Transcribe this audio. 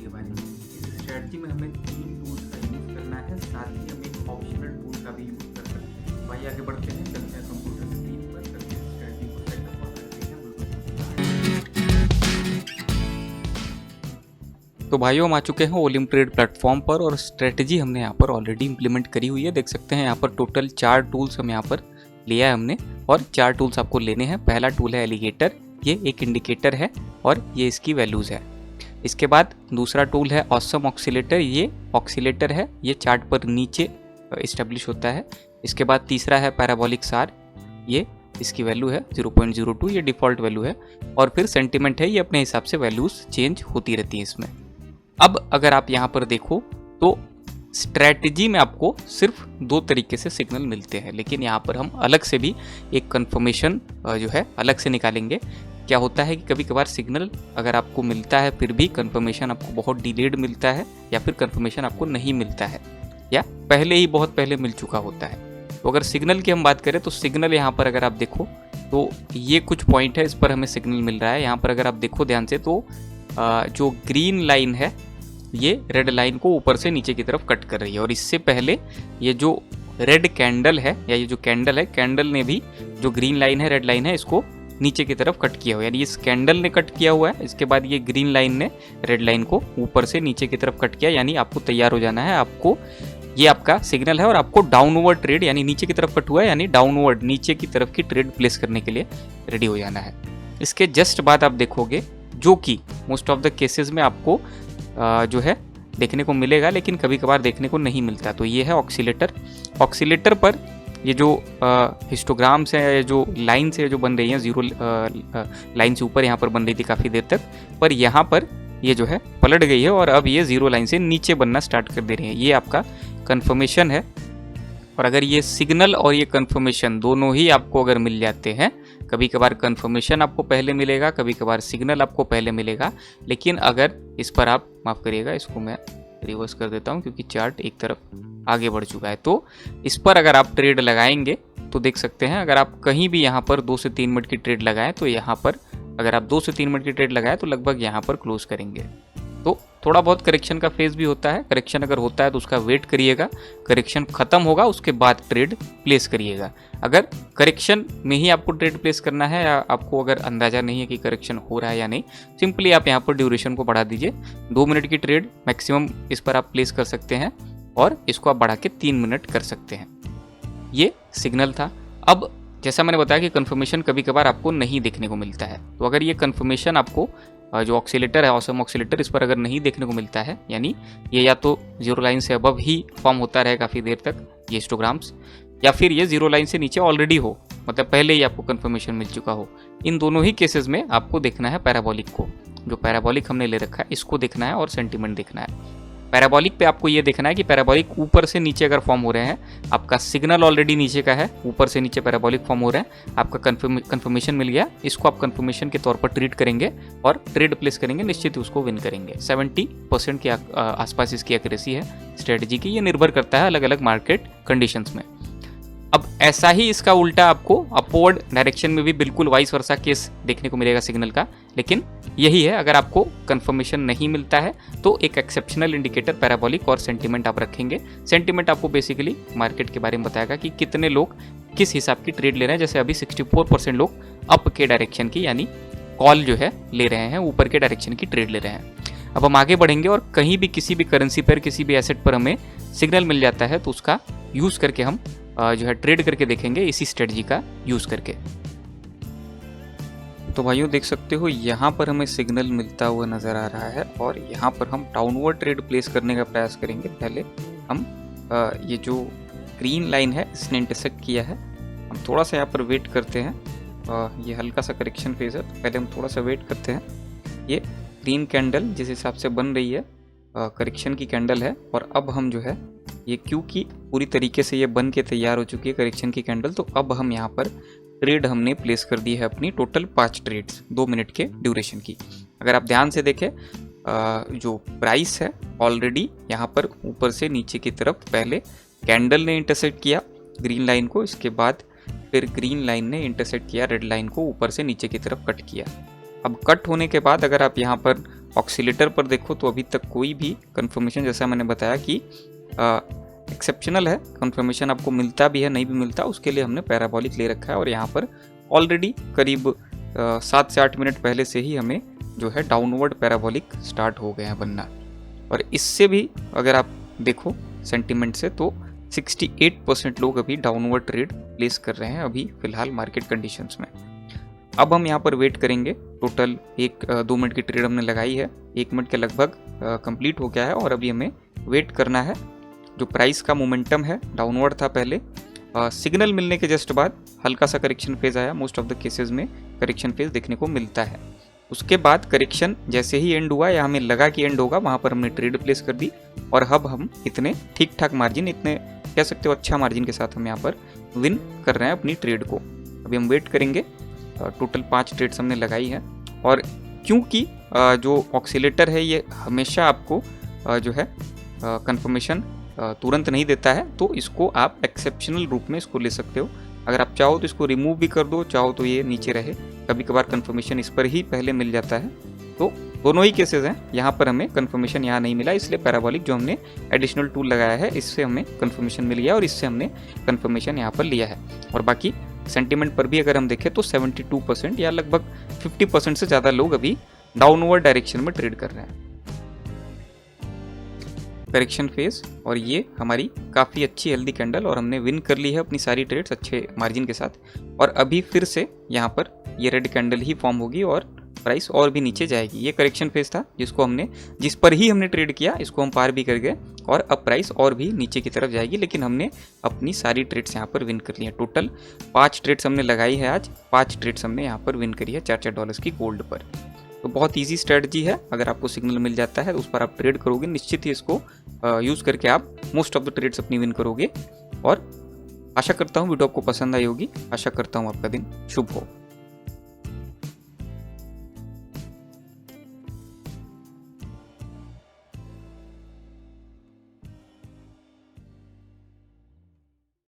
के बारे में। इस स्ट्रैटेजी में हमें 3 टूल्स का यूज़ करना है, साथ ही हम एक ऑप्शनल टूल का भी यूज़ कर सकते हैं। भाई आगे बढ़ते हैं, चलते हैं कंप्यूटर स्क्रीन पर, करके इस स्ट्रैटेजी को सेटअप और करते हैं बिल्कुल। तो भाइयों हम आ चुके हैं ओलिम ट्रेड प्लेटफॉर्म पर और स्ट्रेटजी हमने यहाँ पर ऑलरेडी इंप्लीमेंट करी हुई है। देख सकते हैं यहाँ पर टोटल 4 टूल्स हम यहाँ पर लिया है हमने, और 4 टूल्स आपको लेने हैं। पहला टूल है एलिगेटर, ये एक इंडिकेटर है और ये इसकी वैल्यूज़ है। इसके बाद दूसरा टूल है ऑसम ऑक्सीलेटर, ये ऑक्सीलेटर है, ये चार्ट पर नीचे इस्टेब्लिश होता है। इसके बाद तीसरा है पैराबोलिक सार, ये इसकी वैल्यू है 0.02, ये डिफ़ॉल्ट वैल्यू है। और फिर सेंटिमेंट है, ये अपने हिसाब से वैल्यूज़ चेंज होती रहती हैं इसमें। अब अगर आप यहाँ पर देखो तो स्ट्रैटेजी में आपको सिर्फ 2 तरीके से सिग्नल मिलते हैं, लेकिन यहाँ पर हम अलग से भी एक कंफर्मेशन जो है अलग से निकालेंगे। क्या होता है कि कभी कभार सिग्नल अगर आपको मिलता है फिर भी कंफर्मेशन आपको बहुत डिलेड मिलता है, या फिर कंफर्मेशन आपको नहीं मिलता है, या पहले ही बहुत पहले मिल चुका होता है। तो अगर सिग्नल की हम बात करें तो सिग्नल यहाँ पर अगर आप देखो तो ये कुछ पॉइंट है, इस पर हमें सिग्नल मिल रहा है। यहाँ पर अगर आप देखो ध्यान से तो जो ग्रीन लाइन है ये रेड लाइन को ऊपर से नीचे की तरफ कट कर रही है, और इससे पहले ये जो रेड कैंडल है, या ये जो कैंडल है, कैंडल ने भी जो ग्रीन लाइन है, रेड लाइन है, इसको नीचे की तरफ कट किया हुआ है। यानी इस कैंडल ने कट किया हुआ है, इसके बाद ये ग्रीन लाइन ने रेड लाइन को ऊपर से नीचे की तरफ कट किया। यानी आपको तैयार हो जाना है, आपको ये आपका सिग्नल है और आपको डाउनवर्ड ट्रेड, यानी नीचे की तरफ कट हुआ है, यानी डाउनवर्ड नीचे की तरफ की ट्रेड प्लेस करने के लिए रेडी हो जाना है। इसके जस्ट बाद आप देखोगे, जो कि मोस्ट ऑफ द केसेस में आपको जो है देखने को मिलेगा, लेकिन कभी कभार देखने को नहीं मिलता। तो ये है ऑक्सीलेटर। ऑक्सीलेटर पर ये जो हिस्टोग्राम्स है, जो लाइन्स है जो बन रही हैं, जीरो लाइन से ऊपर यहाँ पर बन रही थी काफ़ी देर तक, पर यहाँ पर ये जो है पलट गई है और अब ये जीरो लाइन से नीचे बनना स्टार्ट कर दे रही है। ये आपका कन्फर्मेशन है। और अगर ये सिग्नल और ये कन्फर्मेशन दोनों ही आपको अगर मिल जाते हैं, कभी कभार कन्फर्मेशन आपको पहले मिलेगा, कभी कभार सिग्नल आपको पहले मिलेगा, लेकिन अगर इस पर आप माफ़ करिएगा, इसको मैं रिवर्स कर देता हूँ क्योंकि चार्ट एक तरफ आगे बढ़ चुका है। तो इस पर अगर आप ट्रेड लगाएंगे तो देख सकते हैं, अगर आप कहीं भी यहाँ पर 2 से 3 मिनट की ट्रेड लगाएं तो यहाँ पर अगर आप 2 से 3 मिनट की ट्रेड लगाएं तो लगभग यहाँ पर क्लोज करेंगे। तो थोड़ा बहुत करेक्शन का फेज भी होता है, करेक्शन अगर होता है तो उसका वेट करिएगा, करेक्शन खत्म होगा उसके बाद ट्रेड प्लेस करिएगा। अगर करेक्शन में ही आपको ट्रेड प्लेस करना है, या आपको अगर अंदाज़ा नहीं है कि करेक्शन हो रहा है या नहीं, सिंपली आप यहाँ पर ड्यूरेशन को बढ़ा दीजिए। 2 मिनट की ट्रेड मैक्सिमम इस पर आप प्लेस कर सकते हैं, और इसको आप बढ़ा के 3 मिनट कर सकते हैं। ये सिग्नल था। अब जैसा मैंने बताया कि कन्फर्मेशन कभी कभार आपको नहीं देखने को मिलता है, तो अगर ये कन्फर्मेशन आपको जो ऑक्सीलेटर है, ऑसम ऑक्सीलेटर, इस पर अगर नहीं देखने को मिलता है, यानी ये या तो जीरो लाइन से अबव ही फॉर्म होता रहे काफ़ी देर तक ये हिस्टोग्राम्स, या फिर ये जीरो लाइन से नीचे ऑलरेडी हो, मतलब पहले ही आपको कन्फर्मेशन मिल चुका हो, इन दोनों ही केसेस में आपको देखना है पैराबोलिक को। जो पैराबोलिक हमने ले रखा है इसको देखना है, और सेंटिमेंट देखना है। पैराबोलिक पे आपको ये देखना है कि पैराबोलिक ऊपर से नीचे अगर फॉर्म हो रहे हैं, आपका सिग्नल ऑलरेडी नीचे का है, ऊपर से नीचे पैराबोलिक फॉर्म हो रहे हैं, आपका कन्फर्मेशन मिल गया, इसको आप कन्फर्मेशन के तौर पर ट्रीट करेंगे और ट्रेड प्लेस करेंगे, निश्चित ही उसको विन करेंगे। 70% के आसपास इसकी एक्यूरेसी है स्ट्रेटजी की। ये निर्भर करता है अलग अलग मार्केट कंडीशंस में। अब ऐसा ही इसका उल्टा आपको अपवर्ड डायरेक्शन में भी बिल्कुल वाइस वर्सा केस देखने को मिलेगा सिग्नल का, लेकिन यही है, अगर आपको कंफर्मेशन नहीं मिलता है तो एक एक्सेप्शनल इंडिकेटर पैराबोलिक और सेंटिमेंट आप रखेंगे। सेंटिमेंट आपको बेसिकली मार्केट के बारे में बताएगा कि कितने लोग किस हिसाब की ट्रेड ले रहे हैं। जैसे अभी 64% लोग अप के डायरेक्शन की, यानी कॉल जो है ले रहे हैं, ऊपर के डायरेक्शन की ट्रेड ले रहे हैं। अब हम आगे बढ़ेंगे और कहीं भी किसी भी करेंसी पर, किसी भी एसेट पर हमें सिग्नल मिल जाता है तो उसका यूज़ करके हम जो है ट्रेड करके देखेंगे, इसी स्ट्रेटजी का यूज़ करके। तो भाइयों देख सकते हो यहाँ पर हमें सिग्नल मिलता हुआ नज़र आ रहा है, और यहाँ पर हम डाउनवर्ड ट्रेड प्लेस करने का प्रयास करेंगे। पहले हम ये जो ग्रीन लाइन है इसने इंटरसेक्ट किया है, हम थोड़ा सा यहाँ पर वेट करते हैं। ये हल्का सा करेक्शन फेज है, तो पहले हम थोड़ा सा वेट करते हैं। ये ग्रीन कैंडल जिस हिसाब से बन रही है करेक्शन की कैंडल है, और अब हम जो है ये क्योंकि पूरी तरीके से ये बन के तैयार हो चुकी है करेक्शन की कैंडल, तो अब हम यहाँ पर ट्रेड हमने प्लेस कर दी है अपनी टोटल 5 ट्रेड्स 2 मिनट के ड्यूरेशन की। अगर आप ध्यान से देखें जो प्राइस है ऑलरेडी यहाँ पर ऊपर से नीचे की तरफ पहले कैंडल ने इंटरसेक्ट किया ग्रीन लाइन को, इसके बाद फिर ग्रीन लाइन ने इंटरसेक्ट किया रेड लाइन को, ऊपर से नीचे की तरफ कट किया। अब कट होने के बाद अगर आप यहाँ पर ऑक्सीलेटर पर देखो तो अभी तक कोई भी कंफर्मेशन, जैसा मैंने बताया कि एक्सेप्शनल है, कंफर्मेशन आपको मिलता भी है नहीं भी मिलता, उसके लिए हमने पैराबोलिक ले रखा है। और यहाँ पर ऑलरेडी करीब 7 से 8 मिनट पहले से ही हमें जो है डाउनवर्ड पैराबोलिक स्टार्ट हो गए हैं बनना। और इससे भी अगर आप देखो सेंटीमेंट से तो 68% लोग अभी डाउनवर्ड ट्रेड प्लेस कर रहे हैं अभी फिलहाल मार्केट कंडीशंस में। अब हम यहाँ पर वेट करेंगे। टोटल 1-2 मिनट की ट्रेड हमने लगाई है, 1 मिनट के लगभग कंप्लीट हो गया है और अभी हमें वेट करना है। जो प्राइस का मोमेंटम है डाउनवर्ड था पहले, सिग्नल मिलने के जस्ट बाद हल्का सा करेक्शन फेज आया। मोस्ट ऑफ द केसेस में करेक्शन फेज देखने को मिलता है। उसके बाद करेक्शन जैसे ही एंड हुआ या हमें लगा कि एंड होगा, वहाँ पर हमने ट्रेड प्लेस कर दी और अब हम इतने ठीक ठाक मार्जिन, इतने कह सकते हो अच्छा मार्जिन के साथ हम यहाँ पर विन कर रहे हैं अपनी ट्रेड को। अभी हम वेट करेंगे। टोटल 5 ट्रेड्स हमने लगाई है और क्योंकि जो ऑक्सीलेटर है ये हमेशा आपको जो है कंफर्मेशन तुरंत नहीं देता है, तो इसको आप एक्सेप्शनल रूप में इसको ले सकते हो। अगर आप चाहो तो इसको रिमूव भी कर दो, चाहो तो ये नीचे रहे। कभी कभार कंफर्मेशन इस पर ही पहले मिल जाता है, तो दोनों ही केसेस हैं। यहाँ पर हमें कंफर्मेशन यहाँ नहीं मिला, इसलिए पैराबोलिक जो हमने एडिशनल टूल लगाया है इससे हमें कंफर्मेशन मिल गया और इससे हमने कंफर्मेशन यहाँ पर लिया है। और बाकी सेंटीमेंट पर भी अगर हम देखें तो 72% या लगभग 50% से ज़्यादा लोग अभी डाउनवर्ड डायरेक्शन में ट्रेड कर रहे हैं। करेक्शन फेज और ये हमारी काफ़ी अच्छी हेल्दी कैंडल और हमने विन कर ली है अपनी सारी ट्रेड्स अच्छे मार्जिन के साथ। और अभी फिर से यहाँ पर ये रेड कैंडल ही फॉर्म होगी और प्राइस और भी नीचे जाएगी। ये करेक्शन फेज था जिस पर ही हमने ट्रेड किया, इसको हम पार भी कर गए और अब प्राइस और भी नीचे की तरफ जाएगी, लेकिन हमने अपनी सारी ट्रेड्स यहाँ पर विन कर ली है। टोटल 5 ट्रेड्स हमने लगाई है आज, 5 ट्रेड्स हमने यहाँ पर विन करी है $4 की गोल्ड पर। तो बहुत ईजी स्ट्रेटजी है। अगर आपको सिग्नल मिल जाता है तो उस पर आप ट्रेड करोगे, निश्चित ही इसको यूज़ करके आप मोस्ट ऑफ द ट्रेड्स अपनी विन करोगे। और आशा करता हूँ वीडियो आपको पसंद आई होगी। आशा करता हूँ आपका दिन शुभ हो।